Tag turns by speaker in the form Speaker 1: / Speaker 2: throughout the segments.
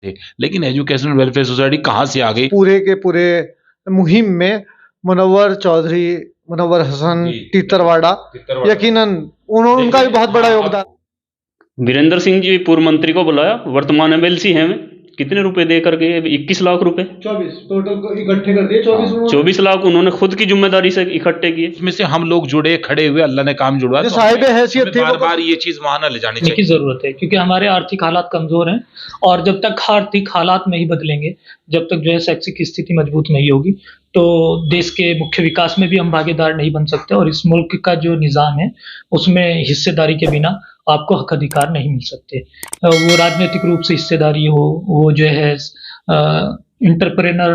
Speaker 1: थे, लेकिन educational welfare society कहाँ से आ गई?
Speaker 2: पूरे के पूरे मुहिम में मुनव्वर चौधरी, मुनव्वर हसन
Speaker 1: जी,
Speaker 2: तीतरवाड़ा, यकीनन उनका भी बहुत बड़ा योगदान।
Speaker 3: वीरेंद्र सिंह जी पूर्व मंत्री को बुलाया, वर्तमान एमएलसी हैं वे, कितने रुपए दे करके? 21 लाख रुपए,
Speaker 2: 24 टोटल इकट्ठे कर दिए।
Speaker 3: 24 लाख उन्होंने खुद की जिम्मेदारी से इकट्ठे किए।
Speaker 1: इसमें से हम लोग जुड़े, खड़े हुए, अल्लाह ने काम जुड़वा,
Speaker 2: जो साहिब हैसियत थे,
Speaker 1: बार बार ये चीज वहां न ले जानी
Speaker 4: की
Speaker 1: चाहिए।
Speaker 4: जरूरत है, क्योंकि हमारे आर्थिक हालात कमजोर हैं और जब तक आर्थिक हालात नहीं बदलेंगे, जब तक जो है शैक्षिक स्थिति मजबूत नहीं होगी, तो देश के मुख्य विकास में भी हम भागीदार नहीं बन सकते और इस मुल्क का जो निज़ाम है उसमें हिस्सेदारी के बिना आपको हक अधिकार नहीं मिल सकते। वो राजनीतिक रूप से हिस्सेदारी हो, वो जो है इंटरप्रेनर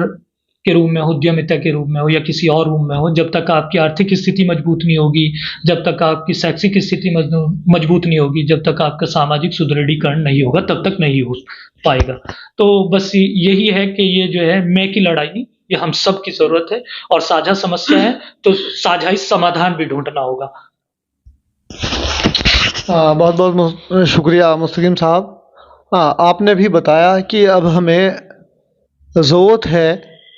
Speaker 4: के रूप में हो, उद्यमिता के रूप में हो या किसी और रूप में हो, जब तक आपकी आर्थिक स्थिति मजबूत नहीं होगी, जब तक आपकी शैक्षिक स्थिति मजबूत नहीं होगी, जब तक आपका सामाजिक सुदृढ़ीकरण नहीं होगा, तब तक नहीं हो पाएगा। तो बस यही है कि ये जो है मैं की लड़ाई, ये हम सब की जरूरत है और साझा समस्या है, तो साझा ही समाधान भी ढूंढना होगा।
Speaker 2: बहुत बहुत शुक्रिया मुस्तकीम साहब। आपने भी बताया कि अब हमें ज़रूरत है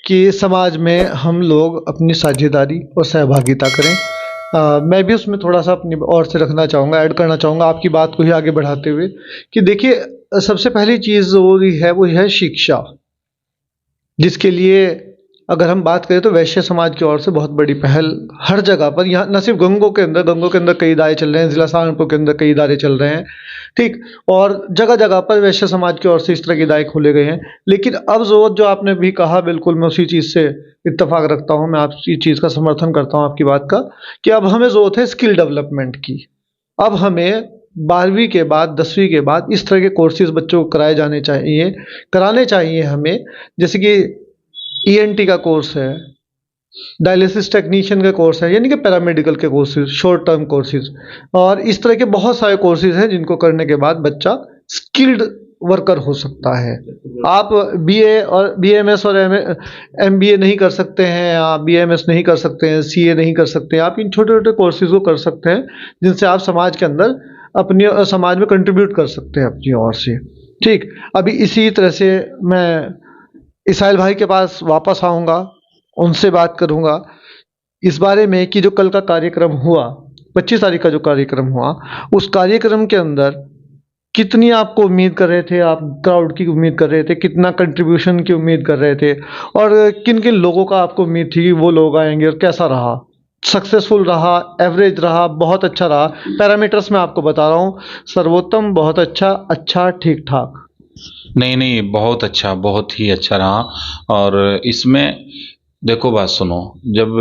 Speaker 2: कि समाज में हम लोग अपनी साझेदारी और सहभागिता करें। मैं भी उसमें थोड़ा सा अपनी ओर से रखना चाहूँगा, ऐड करना चाहूँगा आपकी बात को ही आगे बढ़ाते हुए कि देखिए, सबसे पहली चीज़ ज़रूरी है वो है शिक्षा, जिसके लिए अगर हम बात करें तो वैश्य समाज की ओर से बहुत बड़ी पहल हर जगह पर, यहाँ न सिर्फ गंगों के अंदर कई इदारे चल रहे हैं, ज़िला सहारनपुर के अंदर कई इदारे चल रहे हैं, ठीक, और जगह जगह पर वैश्य समाज की ओर से इस तरह के इदारे खोले गए हैं। लेकिन अब जो आपने भी कहा, बिल्कुल मैं उसी चीज़ से इत्तेफाक रखता हूँ, मैं आपकी चीज़ का समर्थन करता हूँ आपकी बात का, कि अब हमें ज़रूरत है स्किल डेवलपमेंट की। अब हमें 12वीं के बाद 10वीं के बाद इस तरह के कोर्सेज बच्चों को कराने चाहिए हमें, जैसे कि ENT का कोर्स है, डायलिसिस टेक्नीशियन का कोर्स है, यानी कि पैरामेडिकल के कोर्सेज, शॉर्ट टर्म कोर्सेज, और इस तरह के बहुत सारे कोर्सेज हैं जिनको करने के बाद बच्चा स्किल्ड वर्कर हो सकता है। आप BA और BMS और MBA नहीं कर सकते हैं, आप BMS नहीं कर सकते हैं, CA नहीं कर सकते हैं, आप इन छोटे छोटे कोर्सेज को कर सकते हैं जिनसे आप समाज के अंदर अपने समाज में कंट्रीब्यूट कर सकते हैं अपनी ओर से। ठीक, अभी इसी तरह से मैं इसाइल भाई के पास वापस आऊँगा, उनसे बात करूँगा इस बारे में कि जो कल का कार्यक्रम हुआ, 25 तारीख का जो कार्यक्रम हुआ, उस कार्यक्रम के अंदर कितनी आपको उम्मीद कर रहे थे, आप क्राउड की उम्मीद कर रहे थे, कितना कंट्रीब्यूशन की उम्मीद कर रहे थे, और किन किन लोगों का आपको उम्मीद थी कि वो लोग आएंगे, और कैसा रहा? सक्सेसफुल रहा, एवरेज रहा, बहुत अच्छा रहा? पैरामीटर्स मैं आपको बता रहा हूँ, सर्वोत्तम, बहुत अच्छा, ठीक ठाक।
Speaker 1: नहीं, बहुत अच्छा, बहुत ही अच्छा रहा। और इसमें देखो, बात सुनो, जब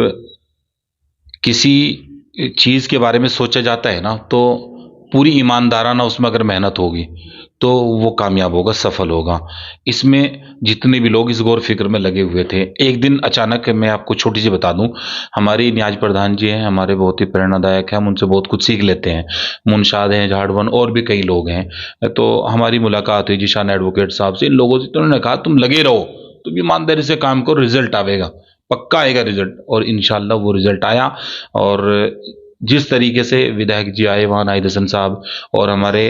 Speaker 1: किसी चीज़ के बारे में सोचा जाता है ना, तो पूरी ईमानदाराना उसमें अगर मेहनत होगी तो वो कामयाब होगा, सफल होगा। इसमें जितने भी लोग इस गौर फिक्र में लगे हुए थे, एक दिन अचानक, मैं आपको छोटी सी बता दूं, हमारी न्याज प्रधान जी हैं, हमारे बहुत ही प्रेरणादायक हैं, हम उनसे बहुत कुछ सीख लेते हैं। मुनशाद हैं, झाड़वन, और भी कई लोग हैं। तो हमारी मुलाकात हुई जिशान एडवोकेट साहब से, इन लोगों से, तो उन्होंने कहा तुम लगे रहो, तुम ईमानदारी से काम करो, रिजल्ट आएगा, पक्का आएगा रिजल्ट। और इंशाल्लाह वो रिजल्ट आया। और जिस तरीके से विधायक जी आए वहाँ, नाहिद हसन साहब, और हमारे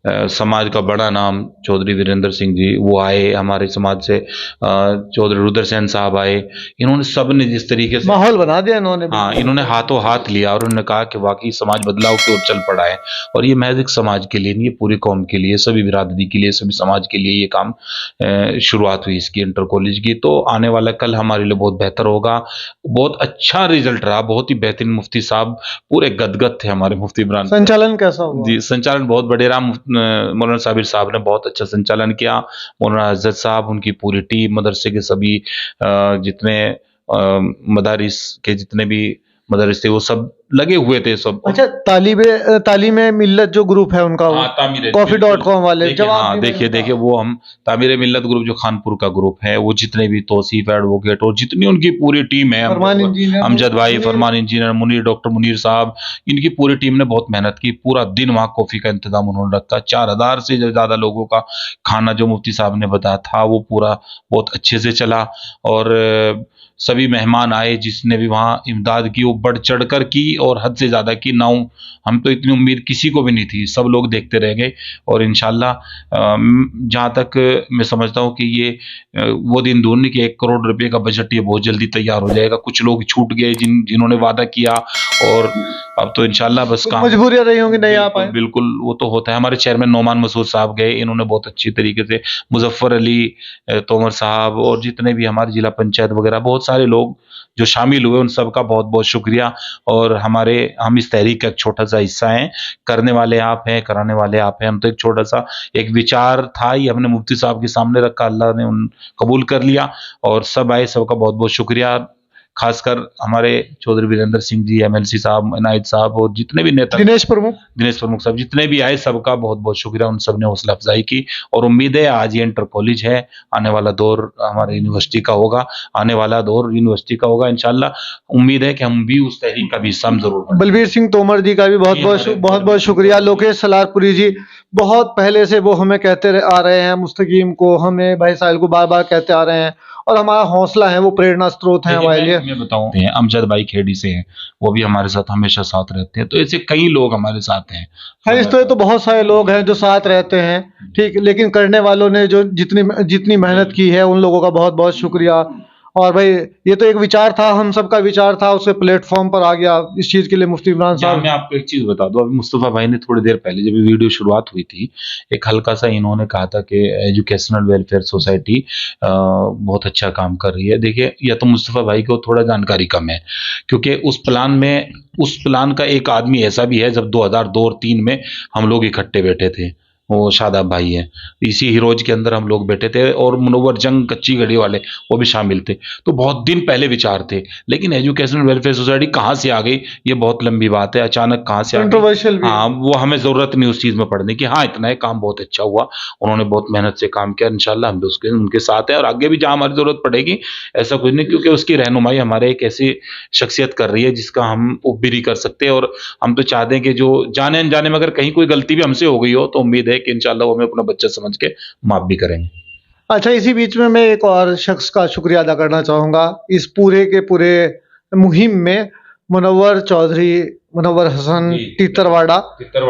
Speaker 1: समाज का बड़ा नाम चौधरी वीरेंद्र सिंह जी, वो आए, हमारे समाज से चौधरी रुद्र सेन साहब आए, इन्होंने सब ने जिस तरीके से
Speaker 2: माहौल बना दिया इन्होंने।
Speaker 1: हाँ, इन्होंने हाथों हाथ लिया और उन्होंने कहा कि वाकई समाज बदलाव की ओर चल पड़ा है। और ये महज एक समाज के लिए नहीं, ये पूरी कौम के लिए, सभी बिरादरी के लिए, सभी समाज के लिए ये काम शुरुआत हुई इसकी, इंटर कॉलेज की। तो आने वाला कल हमारे लिए बहुत बेहतर होगा। बहुत अच्छा रिजल्ट रहा, बहुत ही बेहतरीन। मुफ्ती साहब पूरे गदगद थे, हमारे मुफ्ती इमरान।
Speaker 2: संचालन कैसा हुआ?
Speaker 1: जी, संचालन बहुत बढ़िया रहा। मौलाना साबिर साहब ने बहुत अच्छा संचालन किया, मौलाना हजरत साहब, उनकी पूरी टीम, मदरसे के सभी जितने मदारिस के जितने भी मदरसे, वो सब लगे हुए थे सब।
Speaker 2: अच्छा, तालीमे मिल्लत जो ग्रुप है उनका, coffee.com वाले,
Speaker 1: हाँ, देखिए वो हम तामीर मिल्लत ग्रुप, जो खानपुर का ग्रुप है, वो जितने भी तौसीफ एडवोकेट और जितनी उनकी पूरी टीम है, अमजद भाई, फरमान इंजीनियर, मुनीर, डॉक्टर मुनीर साहब, इनकी पूरी टीम ने बहुत मेहनत की। पूरा दिन वहाँ कॉफ़ी का इंतजाम उन्होंने रखा। 4000 से ज़्यादा लोगों का खाना, जो मुफ्ती साहब ने बताया था, वो पूरा बहुत अच्छे से चला। और सभी मेहमान आए जिसने भी वहाँ इमदाद की, वो बढ़ चढ़ कर की, और हद से ज़्यादा की ना, हम तो इतनी उम्मीद किसी को भी नहीं थी, सब लोग देखते रह गए। और इंशाल्लाह जहाँ तक मैं समझता हूँ कि ये वो दिन दूर नहीं कि 1 करोड़ रुपए का बजट ये बहुत जल्दी तैयार हो जाएगा। कुछ लोग छूट गए जिन्होंने वादा किया, और अब तो इंशाल्लाह बस काम
Speaker 2: मजबूरियां रही होंगी, नहीं आ
Speaker 1: बिल्कुल
Speaker 2: पाए।
Speaker 1: बिल्कुल, वो तो होता है। हमारे चेयरमैन नोमान मसूद साहब गए, इन्होंने बहुत अच्छी तरीके से, मुजफ्फर अली तोमर साहब और जितने भी हमारे जिला पंचायत वगैरह बहुत सारे लोग जो शामिल हुए, उन सबका बहुत बहुत शुक्रिया। और हम इस तहरीक का एक छोटा सा हिस्सा हैं, करने वाले आप हैं, कराने वाले आप हैं। हम तो एक छोटा सा एक विचार था, ये हमने मुफ्ती साहब के सामने रखा, अल्लाह ने उन कबूल कर लिया और सब आए, सबका बहुत बहुत शुक्रिया। खासकर हमारे चौधरी वीरेंद्र सिंह जी, एमएलसी साहब, इनायत साहब और जितने भी नेता,
Speaker 2: दिनेश प्रमुख
Speaker 1: साहब, जितने भी आए, सबका बहुत बहुत शुक्रिया। उन सब ने हौसला अफजाई की और उम्मीद है आज ये इंटर कॉलेज है, आने वाला दौर हमारे यूनिवर्सिटी का होगा, इंशाल्लाह। उम्मीद है कि हम भी उस तहरीक का भी हिस्सा हम जरूर बनें।
Speaker 2: बलबीर सिंह तोमर जी का भी बहुत बहुत शुक्रिया। लोकेश सलारपुरी जी बहुत पहले से वो हमें कहते आ रहे हैं, मुस्तकीम को, हमें भाई साहिल को बार बार कहते आ रहे हैं और हमारा हौसला है, वो प्रेरणा स्रोत है हमारे लिए।
Speaker 1: मैं बताऊं, अमजद भाई खेड़ी से हैं, वो भी हमारे साथ हमेशा साथ रहते हैं। तो ऐसे कई लोग हमारे साथ हैं।
Speaker 2: है इस तरह तो बहुत सारे लोग हैं जो साथ रहते हैं, ठीक, लेकिन करने वालों ने जो जितनी मेहनत की है, उन लोगों का बहुत बहुत शुक्रिया। और भाई ये तो एक विचार था, हम सबका विचार था, उससे प्लेटफॉर्म पर आ गया इस चीज के लिए मुफ्ती इमरान साहब।
Speaker 1: मैं आपको एक चीज बता दूं, अभी मुस्तफा भाई ने थोड़ी देर पहले जब वीडियो शुरुआत हुई थी, एक हल्का सा इन्होंने कहा था कि एजुकेशनल वेलफेयर सोसाइटी बहुत अच्छा काम कर रही है। देखिए, या तो मुस्तफा भाई को थोड़ा जानकारी कम है, क्योंकि उस प्लान का एक आदमी ऐसा भी है, जब 2002 और 3 में हम लोग इकट्ठे बैठे थे, वो शादाब भाई है, इसी हीरोज के अंदर हम लोग बैठे थे, और मुनव्वर जंग कच्ची घड़ी वाले वो भी शामिल थे। तो बहुत दिन पहले विचार थे, लेकिन एजुकेशनल वेलफेयर सोसाइटी कहाँ से आ गई, ये बहुत लंबी बात है, अचानक कहाँ से आ गई।
Speaker 2: कंट्रोवर्शियल भी है।
Speaker 1: हाँ, वो हमें जरूरत नहीं उस चीज में पढ़ने की। हाँ, इतना है, काम बहुत अच्छा हुआ, उन्होंने बहुत मेहनत से काम किया, इंशाल्लाह हम भी उनके साथ हैं, और आगे भी जहाँ हमारी जरूरत पड़ेगी, ऐसा कुछ नहीं, क्योंकि उसकी रहनुमाई हमारे एक ऐसी शख्सियत कर रही है जिसका हम उपबीरी कर सकते हैं। और हम तो चाहते हैं कि जो जाने अनजाने में अगर कहीं कोई गलती भी हमसे हो गई हो, तो उम्मीद है कि इंशाल्लाह वो हमें अपना बच्चा समझ के माफ भी करेंगे।
Speaker 2: अच्छा, इसी बीच में मैं एक और शख्स का शुक्रिया अदा करना चाहूँगा इस पूरे के पूरे मुहिम में, मुनव्वर हसन तीतरवाड़ा।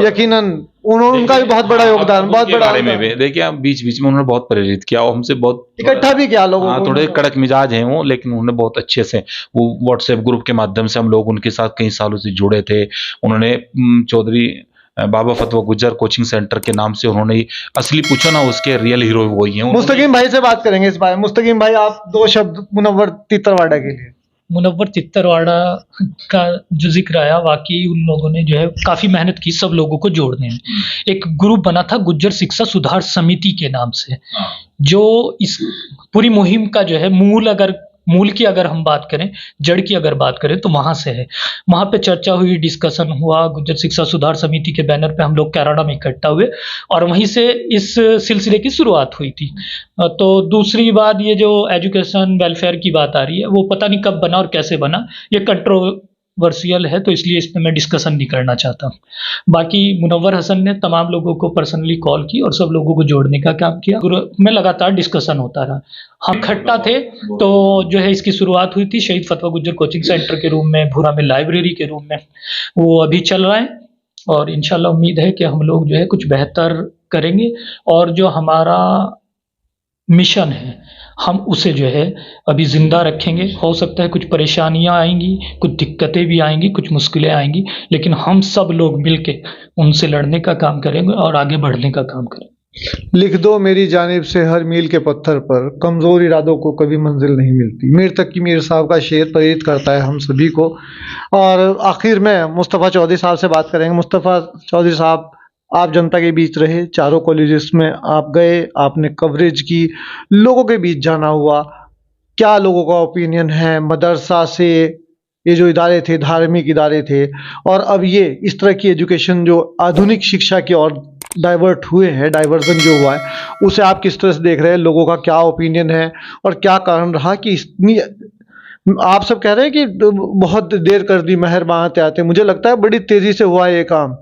Speaker 2: यकीनन उनका भी बहुत बड़ा योगदान, बहुत बड़ा
Speaker 1: बारे में भी देखिए, आप बीच बीच में उन्होंने बहुत प्रेरित किया और हमसे बहुत
Speaker 2: इकट्ठा भी किया लोगों को।
Speaker 1: थोड़े कड़क मिजाज हैं वो, लेकिन उन्होंने बहुत अच्छे से, वो व्हाट्सएप ग्रुप के माध्यम से हम लोग उनके साथ कई सालों से जुड़े थे। उन्होंने चौधरी बाबा फतवा गुज्जर कोचिंग सेंटर के नाम से, उन्होंने असली पूछो ना, उसके रियल हीरो वही हैं।
Speaker 2: मुस्तकीम भाई से बात करेंगे इस बारे में। मुस्तकीम भाई, आप 2 शब्द मुनव्वर तीतरवाड़ा के लिए।
Speaker 4: मुनव्वर तित्तरवाड़ा का जो जिक्र आया, वाकई उन लोगों ने जो है काफ़ी मेहनत की सब लोगों को जोड़ने में। एक ग्रुप बना था गुज्जर शिक्षा सुधार समिति के नाम से, जो इस पूरी मुहिम का जो है मूल की अगर हम बात करें, जड़ की अगर बात करें, तो वहाँ से है। वहाँ पे चर्चा हुई, डिस्कशन हुआ, गुज्जर शिक्षा सुधार समिति के बैनर पे हम लोग कैराना में इकट्ठा हुए और वहीं से इस सिलसिले की शुरुआत हुई थी। तो दूसरी बात, ये जो एजुकेशन वेलफेयर की बात आ रही है, वो पता नहीं कब बना और कैसे बना, ये कंट्रोवर्शियल है, तो इसलिए इस पर मैं डिस्कशन नहीं करना चाहता। बाकी मुनव्वर हसन ने तमाम लोगों को पर्सनली कॉल की और सब लोगों को जोड़ने का काम किया। ग्रुप में लगातार डिस्कशन होता रहा, हम इकट्ठा थे। तो जो है इसकी शुरुआत हुई थी शहीद फतवा गुज्जर कोचिंग सेंटर के रूम में, भूरा में लाइब्रेरी के रूम में, वो अभी चल रहा है और इंशाल्लाह उम्मीद है कि हम लोग जो है कुछ बेहतर करेंगे और जो हमारा मिशन है हम उसे जो है अभी जिंदा रखेंगे। हो सकता है कुछ परेशानियां आएंगी, कुछ दिक्कतें भी आएंगी, कुछ मुश्किलें आएंगी, लेकिन हम सब लोग मिलके उनसे लड़ने का काम करेंगे और आगे बढ़ने का काम करेंगे।
Speaker 2: लिख दो मेरी जानिब से हर मील के पत्थर पर, कमज़ोर इरादों को कभी मंजिल नहीं मिलती। मीर तकी मीर साहब का शेर प्रेरित करता है हम सभी को। और आखिर में मुस्तफ़ा चौधरी साहब से बात करेंगे। मुस्तफ़ा चौधरी साहब, आप जनता के बीच रहे, चारों कॉलेजेस में आप गए, आपने कवरेज की, लोगों के बीच जाना हुआ, क्या लोगों का ओपिनियन है मदरसा से, ये जो इदारे थे, धार्मिक इदारे थे, और अब ये इस तरह की एजुकेशन जो आधुनिक शिक्षा की ओर डाइवर्ट हुए हैं, डाइवर्जन जो हुआ है, उसे आप किस तरह से देख रहे हैं? लोगों का क्या ओपिनियन है और क्या कारण रहा कि इतनी, आप सब कह रहे हैं कि बहुत देर कर दी मेहरबान आते आते, मुझे लगता है बड़ी तेजी से हुआ है ये काम,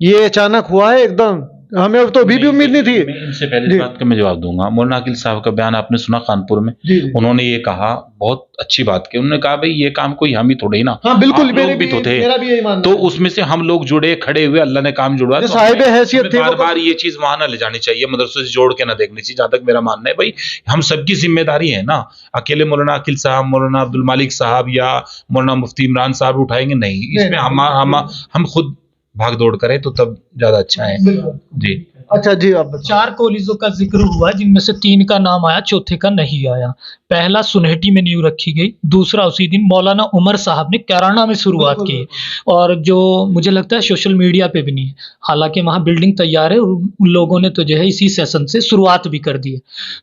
Speaker 2: ये अचानक हुआ है एकदम हमें तो अभी भी उम्मीद नहीं थी।
Speaker 1: मैं इनसे पहले
Speaker 2: जी।
Speaker 1: इस बात का मैं जवाब दूंगा। मौलाना अकील साहब का बयान आपने सुना कानपुर में,
Speaker 2: जी जी।
Speaker 1: उन्होंने ये कहा, बहुत अच्छी बात की। उन्होंने कहा भाई ये काम कोई हम ही थोड़े ही ना,
Speaker 2: हाँ बिल्कुल,
Speaker 1: आप
Speaker 2: मेरे
Speaker 1: लोग भी तो थे,
Speaker 2: मेरा भी यही मानना
Speaker 1: तो
Speaker 2: है।
Speaker 1: उसमें से हम लोग जुड़े, खड़े हुए, अल्लाह ने काम जुड़वा,
Speaker 2: जो
Speaker 1: तो
Speaker 2: साहिब
Speaker 1: हमें
Speaker 2: हैसियत थे वो
Speaker 1: बार बार ये चीज वहां ना ले जानी चाहिए, मदरसों से जोड़ के ना देखनी चाहिए। जहां तक मेरा मानना है भाई, हम सबकी जिम्मेदारी है ना। अकेले मौलाना अकील साहब, मौलाना अब्दुल मालिक साहब या मौलाना मुफ्ती इमरान साहब उठाएंगे नहीं, इसमें हम खुद भाग दौड़ करें तो तब ज्यादा अच्छा है।
Speaker 2: बिल्कुल।
Speaker 1: जी।
Speaker 2: अच्छा जी, आप बताइए।
Speaker 4: 4 कॉलेजों का जिक्र हुआ जिनमें से 3 का नाम आया, चौथे का नहीं आया। पहला सुनहटी में नींव रखी गई, दूसरा उसी दिन मौलाना उमर साहब ने कैराना में शुरुआत
Speaker 2: बिल्कुल,
Speaker 4: की, और जो मुझे लगता है सोशल मीडिया पे भी नहीं है। हालांकि वहाँ बिल्डिंग तैयार है, उन लोगों ने तो जो है इसी सेशन से शुरुआत भी कर दी है।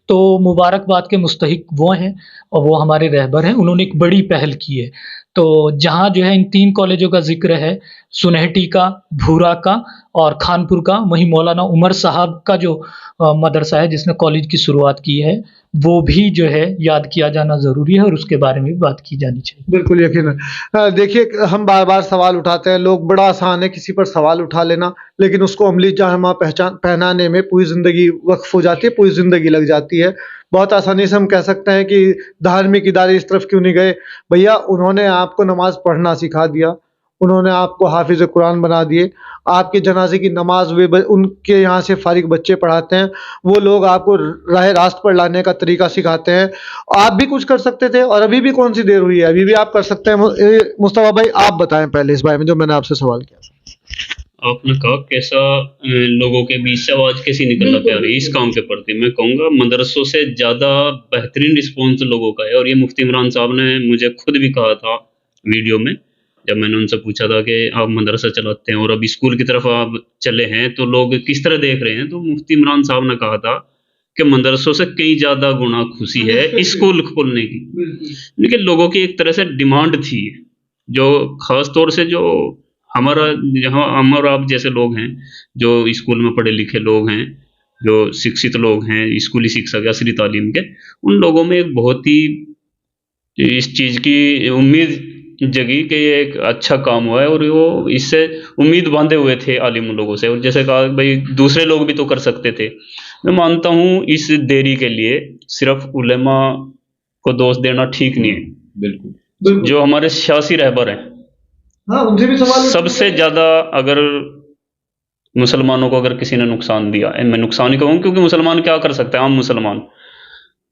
Speaker 4: तो मुबारकबाद के मुस्तहिक वो हैं, और वो हमारे रहबर हैं, उन्होंने एक बड़ी पहल की है। तो जहाँ जो है इन 3 कॉलेजों का जिक्र है, सुनहटी का, भूरा का और खानपुर का, वहीं मौलाना उमर साहब का जो मदरसा है जिसने कॉलेज की शुरुआत की है, वो भी जो है याद किया जाना ज़रूरी है और उसके बारे में भी बात की जानी चाहिए।
Speaker 2: बिल्कुल यकीनन। देखिए, हम बार बार सवाल उठाते हैं, लोग, बड़ा आसान है किसी पर सवाल उठा लेना, लेकिन उसको अमली जामा पहनाने में पूरी ज़िंदगी वक्फ हो जाती है, पूरी ज़िंदगी लग जाती है। बहुत आसानी से हम कह सकते हैं कि धार्मिक इदारे इस तरफ क्यों नहीं गए। भैया, उन्होंने आपको नमाज पढ़ना सिखा दिया, उन्होंने आपको हाफिज़ कुरान बना दिए, आपके जनाजे की नमाज वे उनके यहाँ से फारिग बच्चे पढ़ाते हैं, वो लोग आपको राह रास्त पर लाने का तरीका सिखाते हैं। आप भी कुछ कर सकते थे, और अभी भी कौन सी देर हुई है, अभी भी आप कर सकते हैं। मुस्तफा भाई, आप बताएं पहले इस बारे में जो मैंने आपसे सवाल किया।
Speaker 3: आपने कहा कैसा लोगों के बीच से आवाज कैसी निकलना
Speaker 2: बिल्कुल,
Speaker 3: प्यार है इस
Speaker 2: बिल्कुल।
Speaker 3: काम के प्रति। मैं कहूँगा मदरसों से ज़्यादा बेहतरीन रिस्पॉन्स लोगों का है, और ये मुफ्ती इमरान साहब ने मुझे खुद भी कहा था वीडियो में, जब मैंने उनसे पूछा था कि आप मदरसा चलाते हैं और अब स्कूल की तरफ आप चले हैं तो लोग किस तरह देख रहे हैं, तो मुफ्ती इमरान साहब ने कहा था कि मदरसों से कई ज़्यादा गुना खुशी है स्कूल खोलने की। लेकिन लोगों की एक तरह से डिमांड थी, जो खास तौर से जो हमारा, यहाँ हम और आप जैसे लोग हैं जो स्कूल में पढ़े लिखे लोग हैं, जो शिक्षित लोग हैं, स्कूली शिक्षा के असली तालीम के, उन लोगों में एक बहुत ही इस चीज़ की उम्मीद जगी कि ये एक अच्छा काम हुआ है, और वो इससे उम्मीद बांधे हुए थे आलिम लोगों से। और जैसे कहा भाई दूसरे लोग भी तो कर सकते थे। मैं मानता हूँ इस देरी के लिए सिर्फ उलेमा को दोष देना ठीक नहीं है।
Speaker 1: बिल्कुल।
Speaker 3: जो हमारे सियासी रहबर हैं,
Speaker 2: हाँ, उनसे भी सवाल
Speaker 3: सबसे ज़्यादा अगर मुसलमानों को अगर किसी ने नुकसान दिया, मैं नुकसान ही कहूँ क्योंकि मुसलमान क्या कर सकते हैं, आम मुसलमान,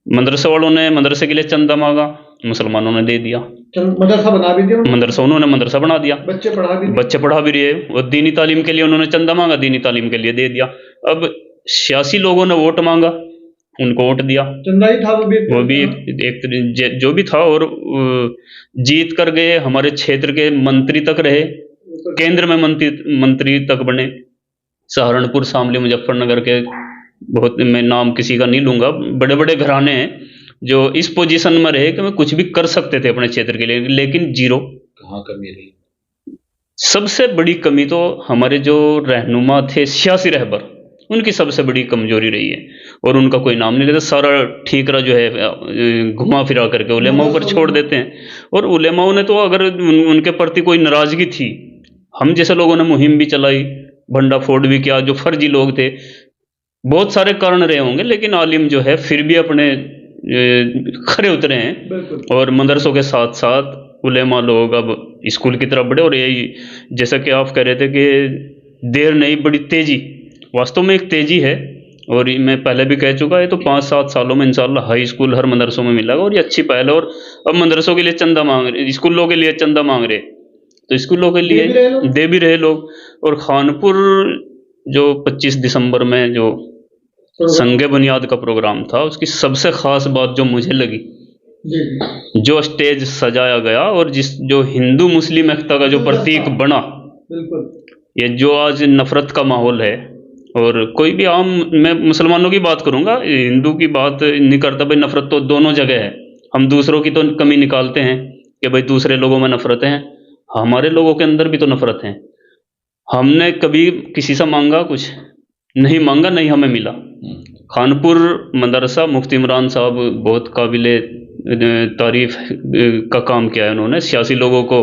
Speaker 3: मदरसे वालों ने मदरसे के लिए चंदा मांगा, मुसलमानों ने दे दिया,
Speaker 2: मदरसा बना भी दिया,
Speaker 3: उन्होंने मदरसा बना दिया,
Speaker 2: बच्चे
Speaker 3: पढ़ा भी रहे, और दीनी तालीम के लिए उन्होंने चंदा मांगा, दीनी तालीम के लिए दे दिया। अब सियासी लोगों ने वोट मांगा, उनको वोट दिया,
Speaker 2: चंदा ही था
Speaker 3: वो भी एक जो भी था, और जीत कर गए, हमारे क्षेत्र के मंत्री तक रहे, केंद्र में मंत्री तक बने। सहारनपुर, शामली, मुजफ्फरनगर के, बहुत, मैं नाम किसी का नहीं लूंगा, बड़े बड़े घराने हैं जो इस पोजीशन में रहे कि मैं कुछ भी कर सकते थे अपने क्षेत्र के लिए, लेकिन जीरो।
Speaker 1: कहाँ कमी रही?
Speaker 3: सबसे बड़ी कमी तो हमारे जो रहनुमा थे, सियासी रहबर, उनकी सबसे बड़ी कमजोरी रही है, और उनका कोई नाम नहीं लेता। सारा ठीकरा जो है घुमा फिरा करके उलेमाओं पर छोड़ देते हैं, और उलेमाओं ने तो अगर उनके प्रति कोई नाराजगी थी, हम जैसे लोगों ने मुहिम भी चलाई, भंडाफोड़ भी किया, जो फर्जी लोग थे, बहुत सारे कारण रहे होंगे, लेकिन आलिम जो है फिर भी अपने खरे उतरे हैं, और मदरसों के साथ साथ उलेमा लोग अब स्कूल की तरफ बढ़े। और यही जैसा कि आप कह रहे थे कि देर नहीं, बड़ी तेजी, वास्तव में एक तेजी है, और मैं पहले भी कह चुका है, तो 5-7 सालों में इंशाल्लाह हाई स्कूल हर मदरसों में मिलेगा, और ये अच्छी पहल है। और अब मदरसों के लिए चंदा मांग रहे, स्कूलों के लिए चंदा मांग रहे, तो स्कूलों के लिए दे भी रहे लोग। और खानपुर जो 25 दिसंबर में जो संगे बुनियाद का प्रोग्राम था, उसकी सबसे खास बात जो मुझे लगी, जो स्टेज सजाया गया, और जो हिंदू मुस्लिम एकता का जो प्रतीक बना, ये जो आज नफरत का माहौल है, और कोई भी आम, मैं मुसलमानों की बात करूंगा, हिंदू की बात नहीं करता, भाई नफरत तो दोनों जगह है। हम दूसरों की तो कमी निकालते हैं कि भाई दूसरे लोगों में नफरत है, हमारे लोगों के अंदर भी तो नफरत है। हमने कभी किसी से मांगा कुछ नहीं, मांगा नहीं, हमें मिला। खानपुर मदरसा, मुफ्ती इमरान साहब बहुत काबिले तारीफ का काम किया है उन्होंने। सियासी लोगों को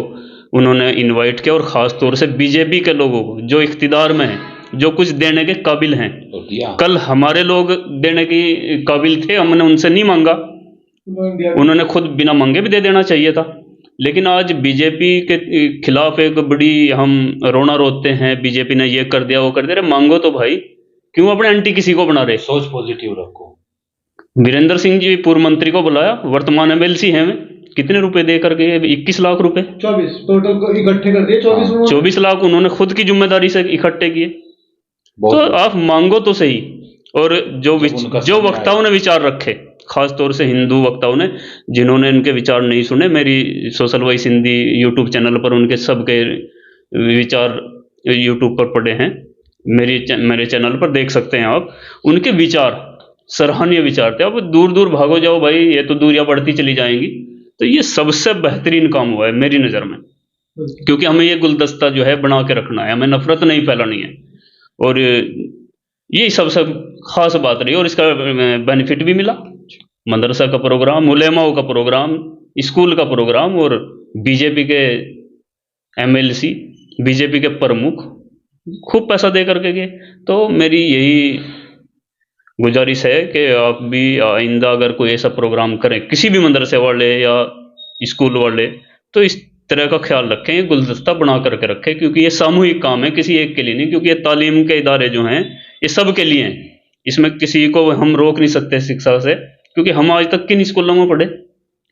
Speaker 3: उन्होंने इनवाइट किया, और ख़ास तौर से बीजेपी के लोगों को जो इख्तिदार में हैं, जो कुछ देने के काबिल हैं।
Speaker 1: तो दिया।
Speaker 3: कल हमारे लोग देने की काबिल थे, हमने उनसे नहीं मांगा, उन्होंने खुद बिना मांगे भी दे देना चाहिए था। लेकिन आज बीजेपी के खिलाफ एक बड़ी हम रोना रोते हैं, बीजेपी ने ये कर दिया वो कर दिया। अरे मांगो तो भाई, क्यों अपने एंटी किसी को बना रहे?
Speaker 1: सोच पॉजिटिव रखो।
Speaker 3: वीरेंद्र सिंह जी पूर्व मंत्री को बुलाया, वर्तमान एमएलसी हैं वे, कितने रुपए दे कर गए? 21 लाख रुपए,
Speaker 2: 24 टोटल को इकट्ठे कर दिए।
Speaker 3: 24 लाख उन्होंने खुद की जिम्मेदारी से इकट्ठे किए। तो आप मांगो तो सही। और जो वक्ताओं ने विचार रखे, खास तौर से हिंदू वक्ताओं ने, जिन्होंने इनके विचार नहीं सुने, मेरी social voice Hindi YouTube channel पर उनके सबके विचार यूट्यूब पर पड़े हैं, मेरे चैनल पर देख सकते हैं आप। उनके विचार सराहनीय विचार थे। अब दूर दूर भागो जाओ भाई, ये तो दूरियां बढ़ती चली जाएंगी। तो ये सबसे बेहतरीन काम हुआ है मेरी नज़र में, क्योंकि हमें ये गुलदस्ता जो है बना के रखना है, हमें नफरत नहीं फैलानी है। और ये सबसे खास बात रही, और इसका बेनिफिट भी मिला। मदरसा का प्रोग्राम, उलेमाओं का प्रोग्राम, स्कूल का प्रोग्राम, और बीजेपी के एमएलसी, बीजेपी के प्रमुख खूब पैसा दे करके गए। तो मेरी यही गुजारिश है कि आप भी आइंदा अगर कोई ऐसा प्रोग्राम करें, किसी भी मदरसे वाले या स्कूल वाले, तो इस तरह का ख्याल रखें, ये गुलदस्ता बना करके रखें, क्योंकि ये सामूहिक काम है, किसी एक के लिए नहीं। क्योंकि ये तालीम के इदारे जो हैं ये सब के लिए हैं, इसमें किसी को हम रोक नहीं सकते शिक्षा से, क्योंकि हम आज तक किन स्कूलों में पढ़े,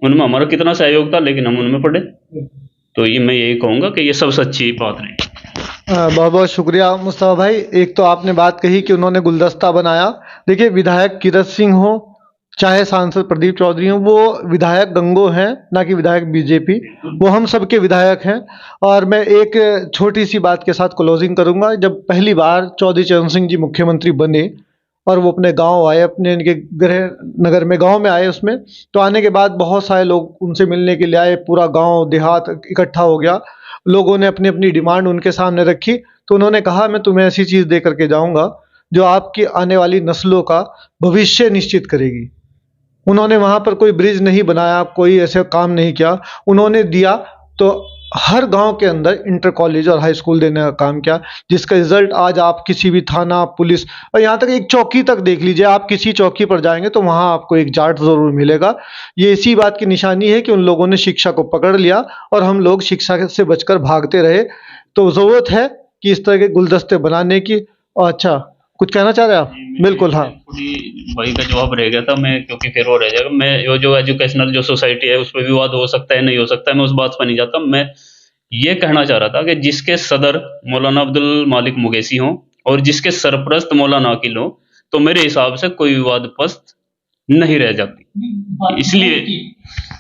Speaker 3: उनमें हमारा कितना सहयोग था, लेकिन हम उनमें पढ़े। तो ये मैं यही कहूँगा कि ये सबसे अच्छी बात रही।
Speaker 2: बहुत बहुत शुक्रिया मुस्तफा भाई। एक तो आपने बात कही कि उन्होंने गुलदस्ता बनाया। देखिए, विधायक कीरत सिंह हो चाहे सांसद प्रदीप चौधरी हो, वो विधायक गंगो हैं, ना कि विधायक बीजेपी। वो हम सबके विधायक हैं। और मैं एक छोटी सी बात के साथ क्लोजिंग करूंगा। जब पहली बार चौधरी चरण सिंह जी मुख्यमंत्री बने और वो अपने गांव आए, अपने इनके गृह नगर में गांव में आए, उसमें तो आने के बाद बहुत सारे लोग उनसे मिलने के लिए आए, पूरा गांव देहात इकट्ठा हो गया। लोगों ने अपनी अपनी डिमांड उनके सामने रखी। तो उन्होंने कहा, मैं तुम्हें ऐसी चीज़ दे करके जाऊंगा जो आपकी आने वाली नस्लों का भविष्य निश्चित करेगी। उन्होंने वहाँ पर कोई ब्रिज नहीं बनाया, कोई ऐसे काम नहीं किया, उन्होंने दिया तो हर गांव के अंदर इंटर कॉलेज और हाई स्कूल देने का काम किया, जिसका रिजल्ट आज आप किसी भी थाना, पुलिस और यहाँ तक एक चौकी तक देख लीजिए। आप किसी चौकी पर जाएंगे तो वहाँ आपको एक जाट ज़रूर मिलेगा। ये इसी बात की निशानी है कि उन लोगों ने शिक्षा को पकड़ लिया और हम लोग शिक्षा से बचकर भागते रहे। तो ज़रूरत है कि इस तरह के गुलदस्ते बनाने की। अच्छा, कुछ कहना चाह रहे हैं आप? बिल्कुल, हाँ।
Speaker 3: वही का जवाब रह गया था मैं, क्योंकि फिर वो रह जाएगा। मैं ये जो एजुकेशनल जो सोसाइटी है उस पर विवाद हो सकता है, नहीं हो सकता है, मैं उस बात पर नहीं जाता। मैं ये कहना चाह रहा था कि जिसके सदर मौलाना अब्दुल मालिक मुगैसी हों और जिसके सरप्रस्त मौलाना अकील हो, तो मेरे हिसाब से कोई विवादग्रस्त नहीं रह जाती। इसलिए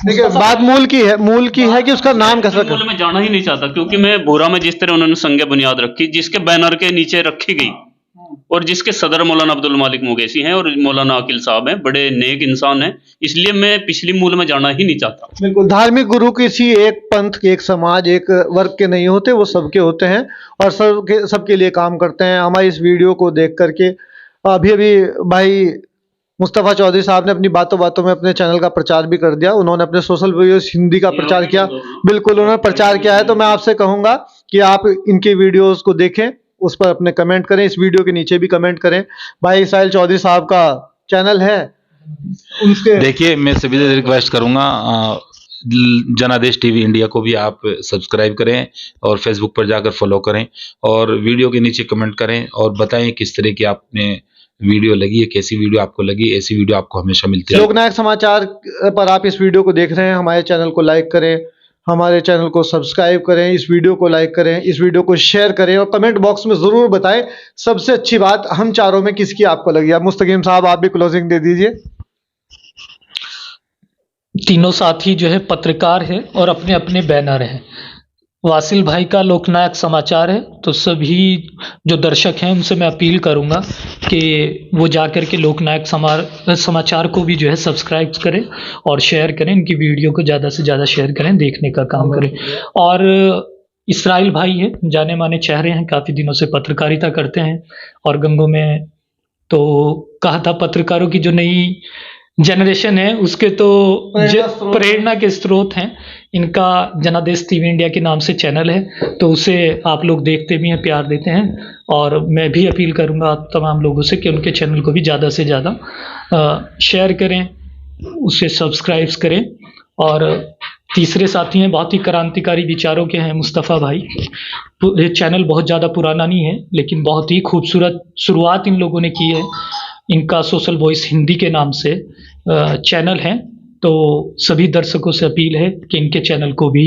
Speaker 2: देखिए, बात मूल की है कि उसका नाम कैसा
Speaker 3: मूल में जाना ही नहीं चाहता, क्योंकि मैं भूरा में जिस तरह उन्होंने संज्ञा बुनियाद रखी, जिसके बैनर के नीचे रखी गई, और जिसके सदर मौलाना अब्दुल मालिक मुगैसी हैं और मौलाना अकील साहब हैं, बड़े नेक इंसान हैं, इसलिए मैं पिछली मूल में जाना ही नहीं चाहता।
Speaker 2: बिल्कुल, धार्मिक गुरु किसी एक पंथ, एक समाज, एक वर्ग के नहीं होते, वो सबके होते हैं और सबके लिए काम करते हैं। हमारी इस वीडियो को देख करके अभी भाई मुस्तफ़ा चौधरी साहब ने अपनी बातों बातों में अपने चैनल का प्रचार भी कर दिया। उन्होंने अपने सोशल वीडियोस हिंदी का प्रचार किया। बिल्कुल, उन्होंने प्रचार किया है। तो मैं आपसे कहूँगा कि आप इनके वीडियोस को देखें, उस पर अपने कमेंट करें, इस वीडियो के नीचे भी कमेंट करें। भाई साहिल चौधरी साहब का चैनल है, उनके
Speaker 1: देखिए, मैं सभी से रिक्वेस्ट करूंगा, जनादेश टीवी इंडिया को भी आप सब्सक्राइब करें और फेसबुक पर जाकर फॉलो करें और वीडियो के नीचे कमेंट करें और बताएं किस तरह की आपने वीडियो लगी है, कैसी वीडियो आपको लगी। ऐसी वीडियो आपको हमेशा मिलती है।
Speaker 2: लोकनायक समाचार पर आप इस वीडियो को देख रहे हैं, हमारे चैनल को लाइक करें, हमारे चैनल को सब्सक्राइब करें, इस वीडियो को लाइक करें, इस वीडियो को शेयर करें और कमेंट बॉक्स में ज़रूर बताएं सबसे अच्छी बात हम चारों में किसकी आपको लगी। अब मुस्तकीम साहब, आप भी क्लोजिंग दे दीजिए।
Speaker 4: तीनों साथी जो है पत्रकार है और अपने अपने बैनर हैं। वासिल भाई का लोकनायक समाचार है, तो सभी जो दर्शक हैं उनसे मैं अपील करूंगा कि वो जाकर के लोकनायक समाचार को भी जो है सब्सक्राइब करें और शेयर करें, इनकी वीडियो को ज़्यादा से ज़्यादा शेयर करें, देखने का काम करें। और इसराइल भाई हैं, जाने माने चेहरे हैं, काफ़ी दिनों से पत्रकारिता करते हैं और गंगों में तो कहा था पत्रकारों की जो नई जनरेशन है उसके तो
Speaker 2: प्रेरणा स्रोत।
Speaker 4: प्रेरणा के स्रोत हैं। इनका जनादेश टीवी इंडिया के नाम से चैनल है, तो उसे आप लोग देखते भी हैं, प्यार देते हैं। और मैं भी अपील करूंगा आप तमाम लोगों से कि उनके चैनल को भी ज़्यादा से ज़्यादा शेयर करें, उसे सब्सक्राइब करें। और तीसरे साथी हैं, बहुत ही क्रांतिकारी विचारों के हैं, मुस्तफ़ा भाई। ये चैनल बहुत ज़्यादा पुराना नहीं है, लेकिन बहुत ही खूबसूरत शुरुआत इन लोगों ने की है। इनका सोशल वॉइस हिंदी के नाम से चैनल है। तो सभी दर्शकों से अपील है कि इनके चैनल को भी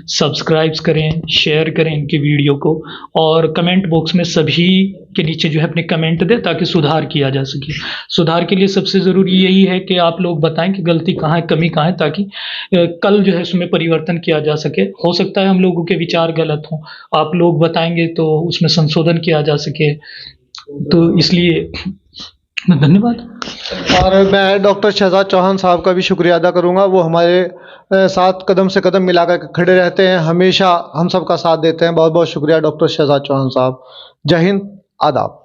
Speaker 4: सब्सक्राइब करें, शेयर करें इनके वीडियो को, और कमेंट बॉक्स में सभी के नीचे जो है अपने कमेंट दें ताकि सुधार किया जा सके। सुधार के लिए सबसे ज़रूरी यही है कि आप लोग बताएं कि गलती कहाँ है, कमी कहाँ है, ताकि कल जो है उसमें परिवर्तन किया जा सके। हो सकता है हम लोगों के विचार गलत हों, आप लोग बताएंगे तो उसमें संशोधन किया जा सके। तो इसलिए धन्यवाद।
Speaker 2: और मैं डॉक्टर शहजाद चौहान साहब का भी शुक्रिया अदा करूंगा। वो हमारे साथ कदम से कदम मिलाकर के खड़े रहते हैं, हमेशा हम सबका साथ देते हैं। बहुत बहुत शुक्रिया डॉक्टर शहजाद चौहान साहब। जय हिंद, आदाब।